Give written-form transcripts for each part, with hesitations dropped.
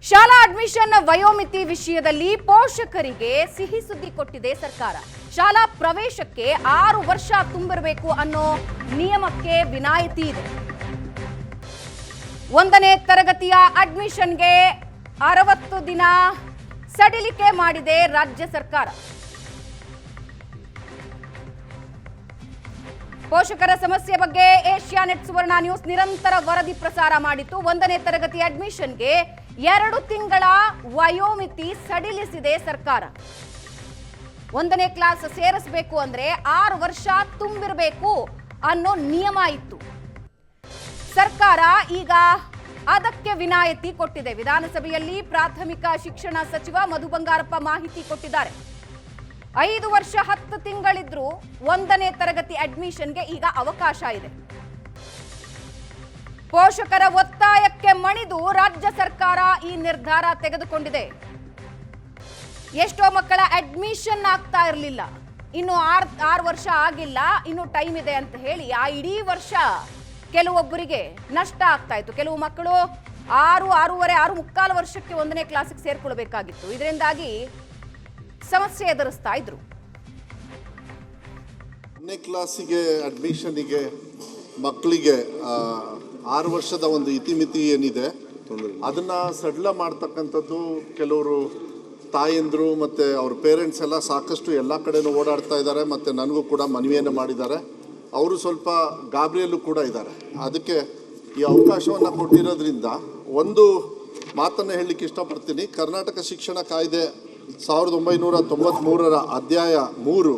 ಶಾಲಾ ಅಡ್ಮಿಷನ್ ವಯೋಮಿತಿ ವಿಷಯದಲ್ಲಿ ಪೋಷಕರಿಗೆ ಸಿಹಿ ಸುದ್ದಿ ಕೊಟ್ಟಿದೆ ಸರ್ಕಾರ. ಶಾಲಾ ಪ್ರವೇಶಕ್ಕೆ 6 ವರ್ಷ ತುಂಬಿರಬೇಕು ಅನ್ನೋ ನಿಯಮಕ್ಕೆ ವಿನಾಯಿತಿ ಇದೆ. 1ನೇ ತರಗತಿಯ ಅಡ್ಮಿಷನ್ಗೆ 60 ದಿನ ಸಡಿಲಿಕೆ ಮಾಡಿದೆ ರಾಜ್ಯ ಸರ್ಕಾರ. ಪೋಷಕರ ಸಮಸ್ಯೆ ಬಗ್ಗೆ ಏಷ್ಯಾನೆಟ್ ಸುವರ್ಣ ನ್ಯೂಸ್ ನಿರಂತರ ವರದಿ ಪ್ರಸಾರ ಮಾಡಿತ್ತು. 1ನೇ ತರಗತಿ ಅಡ್ಮಿಷನ್ಗೆ 2 ತಿಂಗಳ ವಯೋಮಿತಿ ಸಡಿಲಿಸಿದೆ ಸರ್ಕಾರ. 1ನೇ ಕ್ಲಾಸ್ ಸೇರಿಸಬೇಕು ಅಂದ್ರೆ 6 ವರ್ಷ ತುಂಬಿರಬೇಕು ಅನ್ನೋ ನಿಯಮ ಇತ್ತು. ಸರ್ಕಾರ ಈಗ ಅದಕ್ಕೆ ವಿನಾಯಿತಿ ಕೊಟ್ಟಿದೆ. ವಿಧಾನಸಭೆಯಲ್ಲಿ ಪ್ರಾಥಮಿಕ ಶಿಕ್ಷಣ ಸಚಿವ ಮಧು ಬಂಗಾರಪ್ಪ ಮಾಹಿತಿ ಕೊಟ್ಟಿದ್ದಾರೆ. 5 ವರ್ಷ 10 ತಿಂಗಳಿದ್ರು 1ನೇ ತರಗತಿ ಅಡ್ಮಿಷನ್ಗೆ ಈಗ ಅವಕಾಶ ಇದೆ. ಪೋಷಕರ ಒತ್ತಾಯಕ್ಕೆ ಮಣಿದು ರಾಜ್ಯ ಸರ್ಕಾರ ಈ ನಿರ್ಧಾರ ತೆಗೆದುಕೊಂಡಿದೆ. ಎಷ್ಟೋ ಮಕ್ಕಳ ಅಡ್ಮಿಷನ್ ಆಗ್ತಾ ಇರಲಿಲ್ಲ, ಇನ್ನು 6 ವರ್ಷ ಆಗಿಲ್ಲ, ಇನ್ನು ಟೈಮ್ ಇದೆ ಅಂತ ಹೇಳಿ ಆ ಇಡೀ ವರ್ಷ ಕೆಲವೊಬ್ಬರಿಗೆ ನಷ್ಟ ಆಗ್ತಾ ಇತ್ತು. ಕೆಲವು ಮಕ್ಕಳು 6.5 ವರ್ಷಕ್ಕೆ 1ನೇ ಕ್ಲಾಸಿಗೆ ಸೇರ್ಕೊಳ್ಬೇಕಾಗಿತ್ತು. ಇದರಿಂದಾಗಿ ಸಮಸ್ಯೆ ಎದುರಿಸ್ತಾ ಇದ್ರು. 1ನೇ ಕ್ಲಾಸಿಗೆ ಅಡ್ಮಿಷನ್ಗೆ ಮಕ್ಕಳಿಗೆ 6 ವರ್ಷದ ಒಂದು ಇತಿಮಿತಿ ಏನಿದೆ ಅದನ್ನ ಸಡಿಲ ಮಾಡ್ತಕ್ಕಂಥದ್ದು ಕೆಲವರು ತಾಯಂದ್ರು ಮತ್ತು ಅವ್ರ ಪೇರೆಂಟ್ಸ್ ಎಲ್ಲ ಸಾಕಷ್ಟು ಎಲ್ಲ ಕಡೆನೂ ಓಡಾಡ್ತಾ ಇದ್ದಾರೆ. ಮತ್ತು ನನಗೂ ಕೂಡ ಮನವಿಯನ್ನು ಮಾಡಿದ್ದಾರೆ. ಅವರು ಸ್ವಲ್ಪ ಗಾಬರಿಯಲ್ಲೂ ಕೂಡ ಇದ್ದಾರೆ. ಅದಕ್ಕೆ ಈ ಅವಕಾಶವನ್ನು ಕೊಟ್ಟಿರೋದ್ರಿಂದ ಒಂದು ಮಾತನ್ನು ಹೇಳಲಿಕ್ಕೆ ಇಷ್ಟಪಡ್ತೀನಿ. ಕರ್ನಾಟಕ ಶಿಕ್ಷಣ ಕಾಯ್ದೆ 1993 ಅಧ್ಯಾಯ 3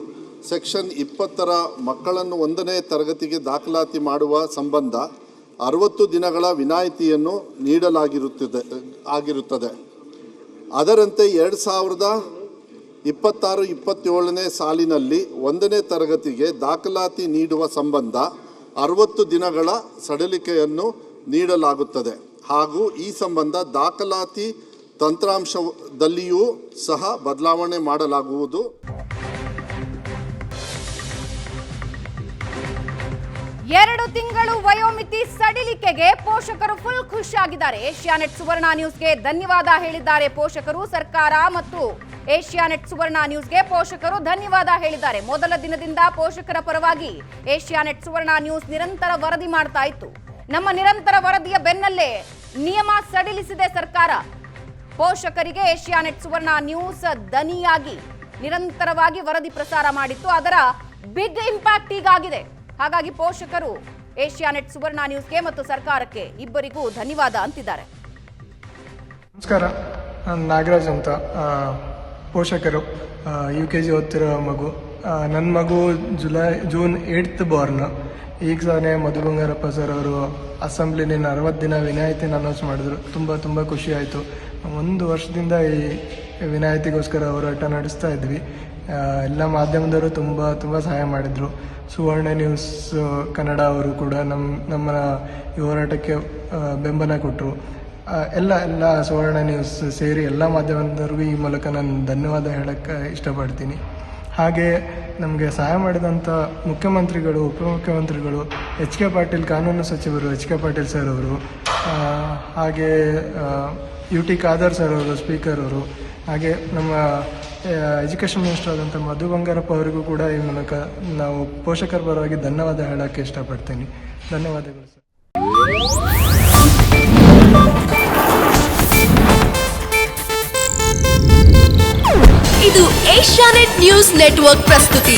ಸೆಕ್ಷನ್ 20 ಮಕ್ಕಳನ್ನು 1ನೇ ತರಗತಿಗೆ ದಾಖಲಾತಿ ಮಾಡುವ ಸಂಬಂಧ 60 ದಿನಗಳ ವಿನಾಯಿತಿಯನ್ನು ನೀಡಲಾಗಿರುತ್ತದೆ. ಅದರಂತೆ 2026-27ನೇ ಸಾಲಿನಲ್ಲಿ 1ನೇ ತರಗತಿಗೆ ದಾಖಲಾತಿ ನೀಡುವ ಸಂಬಂಧ 60 ದಿನಗಳ ಸಡಿಲಿಕೆಯನ್ನು ನೀಡಲಾಗುತ್ತದೆ. ಹಾಗೂ ಈ ಸಂಬಂಧ ದಾಖಲಾತಿ ತಂತ್ರಾಂಶದಲ್ಲಿಯೂ ಸಹ ಬದಲಾವಣೆ ಮಾಡಲಾಗುವುದು. ಎರಡು ತಿಂಗಳು ವಯೋಮಿತಿ ಸಡಿಲಿಕೆಗೆ ಪೋಷಕರು ಫುಲ್ ಖುಷಿಯಾಗಿದ್ದಾರೆ. ಏಷ್ಯಾನೆಟ್ ಸುವರ್ಣ ನ್ಯೂಸ್ಗೆ ಧನ್ಯವಾದ ಹೇಳಿದ್ದಾರೆ ಪೋಷಕರು. ಸರ್ಕಾರ ಮತ್ತು ಏಷ್ಯಾನೆಟ್ ಸುವರ್ಣ ನ್ಯೂಸ್ಗೆ ಪೋಷಕರು ಧನ್ಯವಾದ ಹೇಳಿದ್ದಾರೆ. ಮೊದಲ ದಿನದಿಂದ ಪೋಷಕರ ಪರವಾಗಿ ಏಷ್ಯಾನೆಟ್ ಸುವರ್ಣ ನ್ಯೂಸ್ ನಿರಂತರ ವರದಿ ಮಾಡ್ತಾ ಇತ್ತು. ನಮ್ಮ ನಿರಂತರ ವರದಿಯ ಬೆನ್ನಲ್ಲೇ ನಿಯಮ ಸಡಿಲಿಸಿದೆ ಸರ್ಕಾರ. ಪೋಷಕರಿಗೆ ಏಷ್ಯಾನೆಟ್ ಸುವರ್ಣ ನ್ಯೂಸ್ ದನಿಯಾಗಿ ನಿರಂತರವಾಗಿ ವರದಿ ಪ್ರಸಾರ ಮಾಡಿತ್ತು. ಅದರ ಬಿಗ್ ಇಂಪ್ಯಾಕ್ಟ್ ಈಗಾಗಿದೆ. ಹಾಗಾಗಿ ಪೋಷಕರು ಏಷ್ಯಾನೆಟ್ ಸುವರ್ಣ ನ್ಯೂಸ್ಗೆ ಮತ್ತು ಸರ್ಕಾರಕ್ಕೆ ಇಬ್ಬರಿಗೂ ಧನ್ಯವಾದ ಅಂತಿದ್ದಾರೆ. ನಮಸ್ಕಾರ, ನಾನು ನಾಗರಾಜ್ ಅಂತ. ಪೋಷಕರು UKG ಓದ್ತಿರೋ ಮಗು. ನನ್ನ ಮಗು ಜೂನ್ 8th ಬಾರ್ನ್. ಈಗ ತಾನೇ ಮಧು ಬಂಗಾರಪ್ಪ ಸರ್ ಅವರು ಅಸೆಂಬ್ಲಿನ 60 ದಿನ ವಿನಾಯಿತಿನ ಅನೌನ್ಸ್ ಮಾಡಿದ್ರು. ತುಂಬ ಖುಷಿ ಆಯಿತು. 1 ವರ್ಷದಿಂದ ಈ ವಿನಾಯಿತಿಗೋಸ್ಕರ ಹೋರಾಟ ನಡೆಸ್ತಾ ಇದ್ವಿ. ಎಲ್ಲ ಮಾಧ್ಯಮದವರು ತುಂಬ ಸಹಾಯ ಮಾಡಿದರು. ಸುವರ್ಣ ನ್ಯೂಸ್ ಕನ್ನಡ ಅವರು ಕೂಡ ನಮ್ಮ ಈ ಹೋರಾಟಕ್ಕೆ ಬೆಂಬಲ ಕೊಟ್ಟರು. ಎಲ್ಲ ಸುವರ್ಣ ನ್ಯೂಸ್ ಸೇರಿ ಎಲ್ಲ ಮಾಧ್ಯಮದವ್ರಿಗೂ ಈ ಮೂಲಕ ನಾನು ಧನ್ಯವಾದ ಹೇಳಕ್ಕೆ ಇಷ್ಟಪಡ್ತೀನಿ. ಹಾಗೆ ನಮಗೆ ಸಹಾಯ ಮಾಡಿದಂಥ ಮುಖ್ಯಮಂತ್ರಿಗಳು, ಉಪಮುಖ್ಯಮಂತ್ರಿಗಳು, HK ಪಾಟೀಲ್ ಕಾನೂನು ಸಚಿವರು, HK ಪಾಟೀಲ್ ಸರ್ ಅವರು, ಹಾಗೆ UT ಖಾದರ್ ಸರ್ ಅವರು, ಸ್ಪೀಕರ್ ಅವರು, ಹಾಗೆ ನಮ್ಮ ಎಜುಕೇಷನ್ ಮಿನಿಸ್ಟರ್ ಆದಂಥ ಮಧು ಬಂಗಾರಪ್ಪ ಅವರಿಗೂ ಕೂಡ ಈ ಮೂಲಕ ನಾವು ಪೋಷಕರ ಪರವಾಗಿ ಧನ್ಯವಾದ ಹೇಳೋಕ್ಕೆ ಇಷ್ಟಪಡ್ತೀನಿ. ಧನ್ಯವಾದಗಳು ಸರ್. ಇದು ಏಷ್ಯಾನೆಟ್ ನ್ಯೂಸ್ ನೆಟ್ವರ್ಕ್ ಪ್ರಸ್ತುತಿ.